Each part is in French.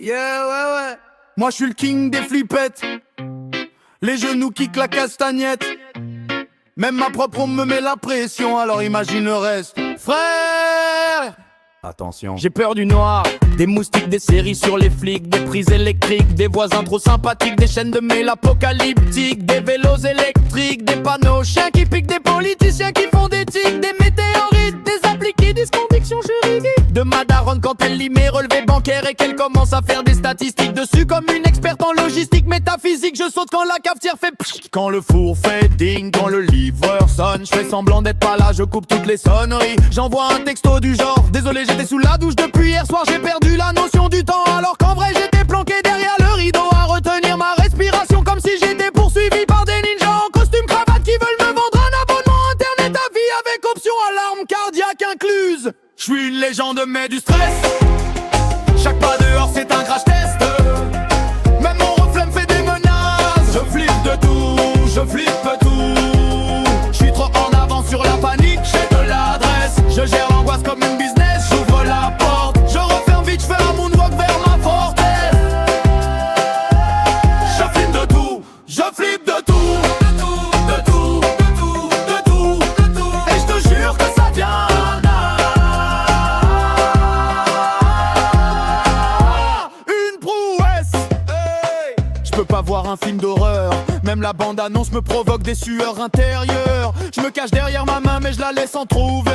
Yeah, ouais. Moi, je suis le king des flippettes. Les genoux qui claquent la castagnette. Même ma propre ombre me met la pression, alors imagine le reste. Frère! Attention. J'ai peur du noir, des moustiques, des séries sur les flics, des prises électriques, des voisins trop sympathiques, des chaînes de mail apocalyptiques, des vélos électriques, des panneaux chiens qui piquent, des politiciens qui font des tics, des météorites, des applis qui disent conviction juridique, de ma daronne quand elle lit mes relevés bancaires et qu'elle commence à faire des statistiques dessus comme une experte en logistique métaphysique. Je saute quand la cafetière fait pfff, quand le four fait ding, quand le livreur sonne, je fais semblant d'être pas là, je coupe toutes les sonneries, j'envoie un texto du genre désolé j'étais sous la douche depuis hier soir, j'ai perdu la notion du temps, alors qu'en vrai j'étais planqué derrière le rideau à retenir ma respiration comme si j'étais poursuivi par des ninjas en costume cravate qui veulent me vendre un abonnement internet à vie avec option alarme cardiaque incluse. Je suis une légende mais du stress, chaque pas dehors c'est un crash test, même mon reflet me fait des menaces, je flippe de tout, je flippe tout, je suis trop en avance sur la panique, j'ai de l'adresse, je gère l'angoisse comme une business, j'ouvre la porte, je referme vite, je fais un moonwalk vers ma forteresse, je flippe de tout, je flippe de tout. Je peux pas voir un film d'horreur, même la bande-annonce me provoque des sueurs intérieures. Je me cache derrière ma main mais je la laisse entrouverte,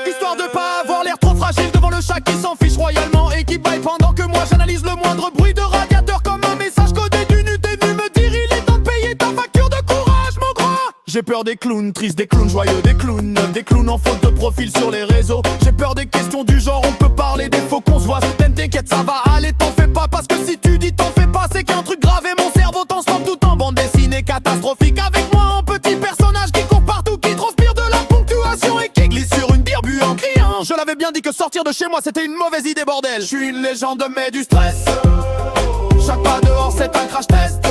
histoire de pas avoir l'air trop fragile devant le chat qui s'en fiche royalement et qui baille pendant que moi j'analyse le moindre bruit de radiateur comme un message codé d'une UT venu me dire il est temps de payer ta facture de courage mon grand. J'ai peur des clowns tristes, des clowns joyeux, des clowns neufs, des clowns en faute de profil sur les réseaux. J'ai peur des questions du genre on peut parler des faux qu'on se voit. T'inquiète ça va aller, t'en fais pas, parce que si tu dis t'en fais pas c'est qu'un truc grave et mon cerveau transforme tout en bande dessinée catastrophique. Avec moi un petit personnage qui court partout, qui transpire de la ponctuation et qui glisse sur une birbu en criant. Je l'avais bien dit que sortir de chez moi c'était une mauvaise idée bordel. Je suis une légende mais du stress, chaque pas dehors c'est un crash test,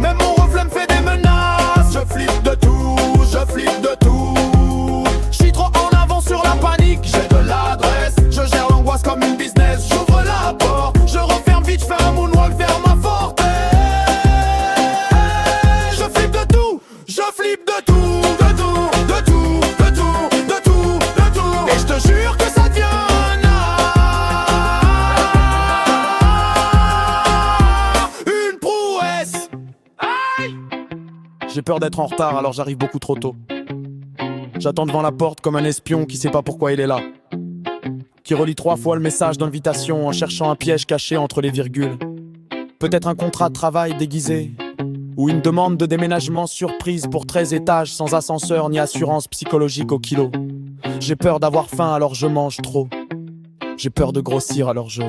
même mon reflet me fait des menaces, je flippe de tout, je flippe de tout, je suis trop en avance sur la panique, j'ai de l'adresse, je gère l'angoisse comme une business, j'ouvre la porte, je referme vite, je fais un moonwalk vers ma forteresse, je flippe de tout, je flippe de tout, de tout, de tout, de tout, de tout, de tout, et je te jure que ça devient un art, une prouesse. Aïe. J'ai peur d'être en retard alors j'arrive beaucoup trop tôt. J'attends devant la porte comme un espion qui sait pas pourquoi il est là, qui relit 3 fois le message d'invitation en cherchant un piège caché entre les virgules. Peut-être un contrat de travail déguisé, ou une demande de déménagement surprise pour 13 étages sans ascenseur ni assurance psychologique au kilo. J'ai peur d'avoir faim alors je mange trop. J'ai peur de grossir alors je...